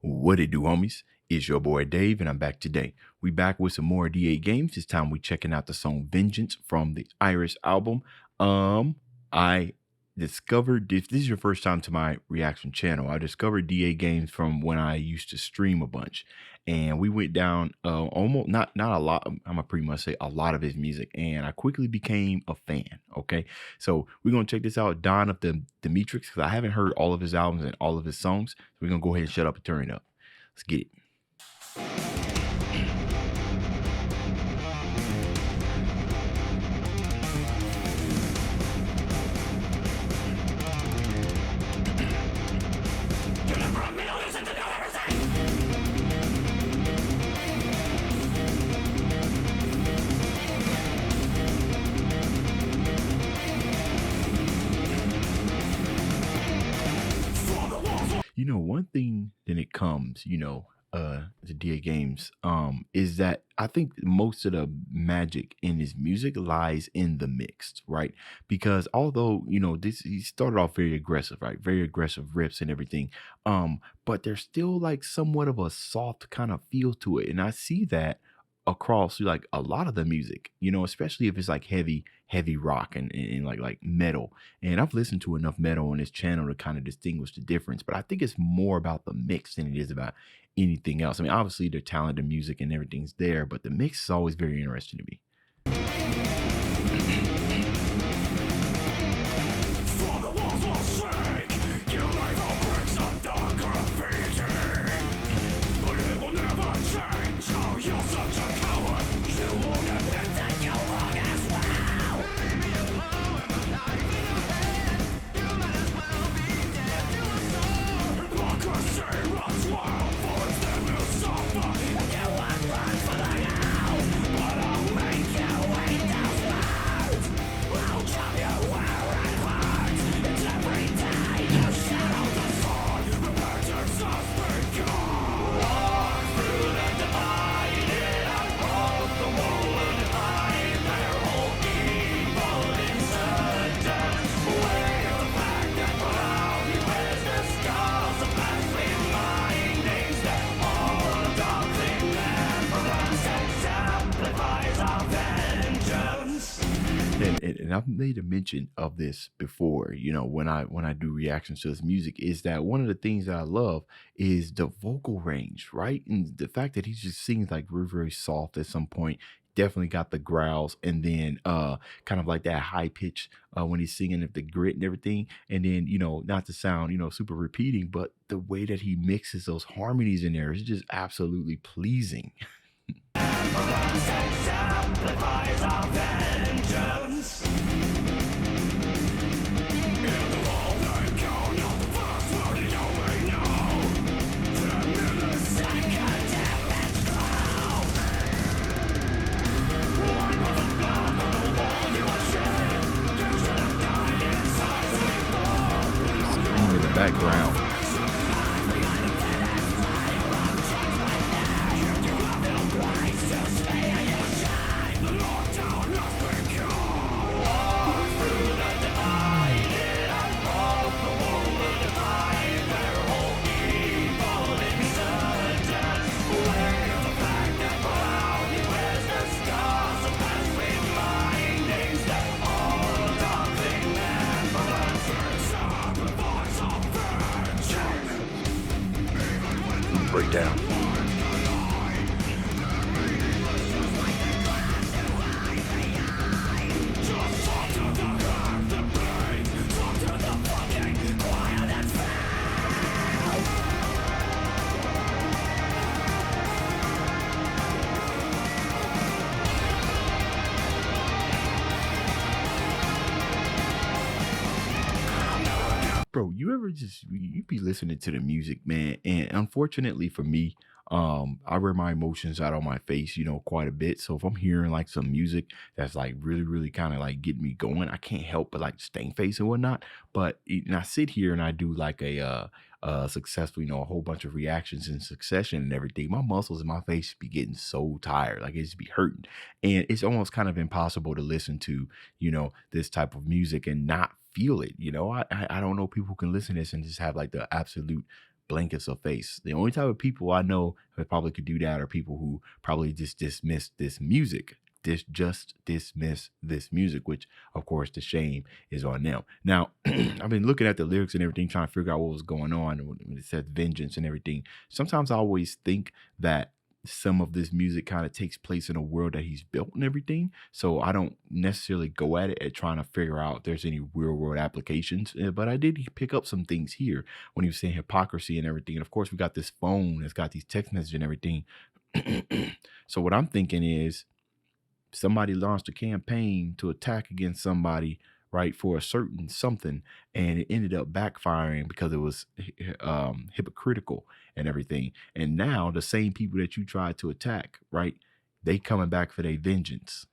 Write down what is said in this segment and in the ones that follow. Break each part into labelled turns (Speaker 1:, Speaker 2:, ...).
Speaker 1: What it do, homies? It's your boy Dave, and I'm back today. We back with some more DA games. This time we checking out the song Vengeance from the Iris album. I discovered this is your first time to my reaction channel. I discovered DA games from when I used to stream a bunch. And we went down almost not a lot. I'm gonna pretty much say a lot of his music, and I quickly became a fan. Okay, so we're gonna check this out, Dawn of the Dimetrix, because I haven't heard all of his albums and all of his songs. So we're gonna go ahead and shut up and turn it up. Let's get it. One thing then it comes, the DA games, is that I think most of the magic in his music lies in the mixed, right? Because although, this he started off very aggressive, right? Very aggressive riffs and everything. But there's still like somewhat of a soft kind of feel to it. And I see that across like a lot of the music, especially if it's like heavy rock and like metal. And I've listened to enough metal on this channel to kind of distinguish the difference, but I think it's more about the mix than it is about anything else. I mean, obviously the talent, the music and everything's there, but the mix is always very interesting to me. And I've made a mention of this before, when I do reactions to his music, is that one of the things that I love is the vocal range, right? And the fact that he just sings like very soft at some point. Definitely got the growls, and then kind of like that high pitch when he's singing at the grit and everything. And then, not to sound, super repeating, but the way that he mixes those harmonies in there is just absolutely pleasing. In the background. Breakdown. Bro, you ever you be listening to the music, man, and unfortunately for me, I wear my emotions out on my face, quite a bit. So if I'm hearing like some music that's like really kind of like getting me going, I can't help but like stank face and whatnot. But and I sit here and I do like a successful, a whole bunch of reactions in succession and everything. My muscles in my face be getting so tired, like it just be hurting, and it's almost kind of impossible to listen to, this type of music and not feel it. I don't know people who can listen to this and just have like the absolute blankets of face. The only type of people I know that probably could do that are people who probably just dismiss this music. Just dismiss this music, which of course the shame is on them. Now, I've been looking at the lyrics and everything, trying to figure out what was going on when it said vengeance and everything. Sometimes I always think that some of this music kind of takes place in a world that he's built and everything. So I don't necessarily go at it at trying to figure out if there's any real world applications. But I did pick up some things here when he was saying hypocrisy and everything. And of course, we got this phone that's got these text messages and everything. So what I'm thinking is somebody launched a campaign to attack against somebody, right, for a certain something, and it ended up backfiring because it was hypocritical and everything. And now the same people that you tried to attack, right, they coming back for their vengeance,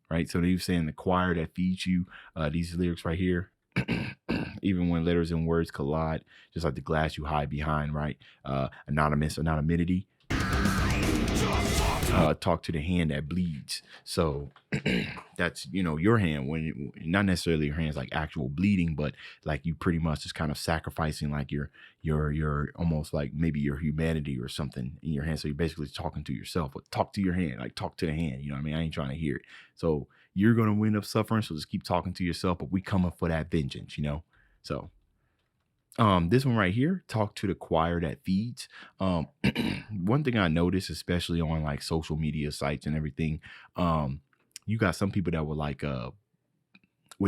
Speaker 1: right? So they were saying the choir that feeds you, these lyrics right here. Even when letters and words collide, just like the glass you hide behind, right? Anonymity. Talk to the hand that bleeds. So that's, your hand, when not necessarily your hands like actual bleeding, but like you pretty much just kind of sacrificing like your almost like maybe your humanity or something in your hand. So you're basically talking to yourself, but talk to your hand, like talk to the hand. You know what I mean? I ain't trying to hear it. So you're going to end up suffering. So just keep talking to yourself, but we coming for that vengeance, So this one right here, talk to the choir that feeds. One thing I noticed, especially on like social media sites and everything, you got some people that will like what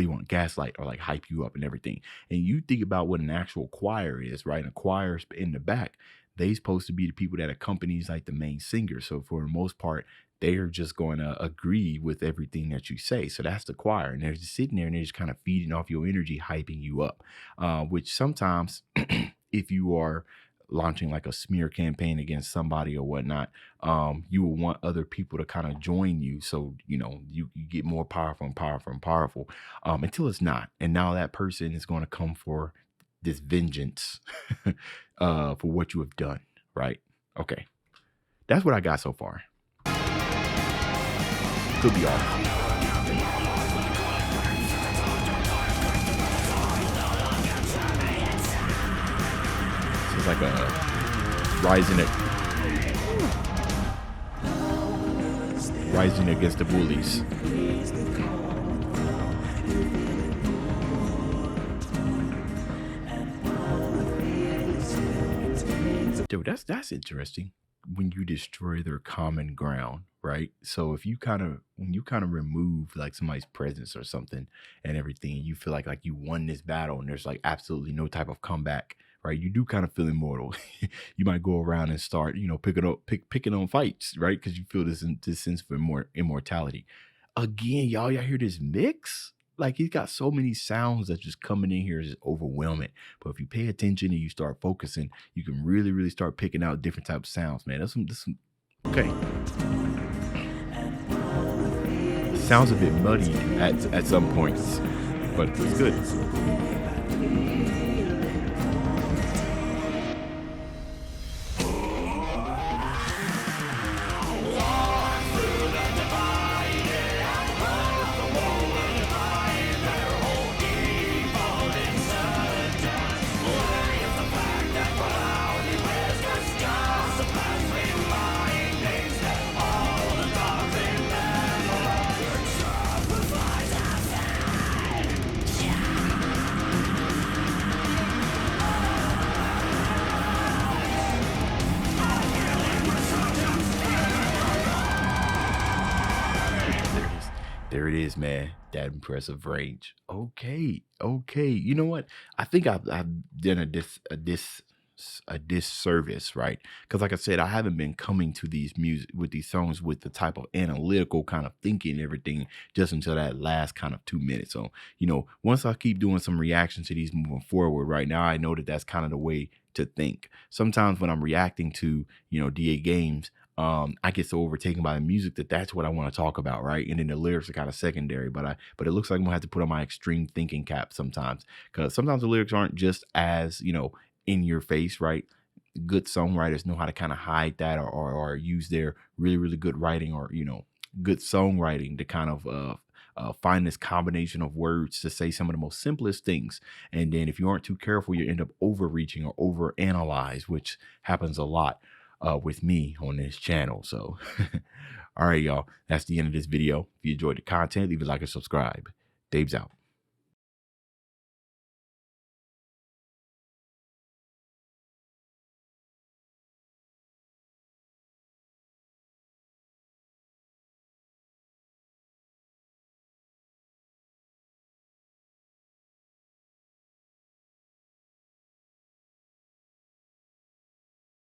Speaker 1: do you want, gaslight or like hype you up and everything. And you think about what an actual choir is, right? And a choir in the back, they supposed to be the people that accompanies like the main singer. So for the most part, they are just going to agree with everything that you say. So that's the choir. And they're just sitting there and they're just kind of feeding off your energy, hyping you up, which sometimes if you are launching like a smear campaign against somebody or whatnot, you will want other people to kind of join you. So, you get more powerful and powerful and powerful until it's not. And now that person is going to come for this vengeance for what you have done. Right. Okay. That's what I got so far. Could be off. It's like a rising against the bullies. Dude, that's interesting. When you destroy their common ground, right? So if when you kind of remove like somebody's presence or something and everything, you feel like you won this battle and there's like absolutely no type of comeback, right? You do kind of feel immortal. You might go around and start, picking on fights, right? Because you feel this sense of immortality. Again, y'all hear this mix? Like he's got so many sounds that just coming in here is overwhelming. But if you pay attention and you start focusing, you can really, really start picking out different types of sounds, man. That's some okay. Sounds a bit muddy at some points, but it's good. There it is, man. That impressive range. Okay. You know what? I think I've done a disservice, right? Because like I said, I haven't been coming to these songs with the type of analytical kind of thinking and everything just until that last kind of 2 minutes. So, once I keep doing some reactions to these moving forward, right now, I know that that's kind of the way to think. Sometimes when I'm reacting to, DA games, I get so overtaken by the music that's what I want to talk about, right? And then the lyrics are kind of secondary, but it looks like I'm gonna have to put on my extreme thinking cap sometimes, because sometimes the lyrics aren't just as in your face, right? Good songwriters know how to kind of hide that or use their really, really good writing or good songwriting to kind of find this combination of words to say some of the most simplest things. And then if you aren't too careful, you end up overreaching or overanalyze, which happens a lot with me on this channel. So, all right, y'all, that's the end of this video. If you enjoyed the content, leave a like and subscribe. Dave's out.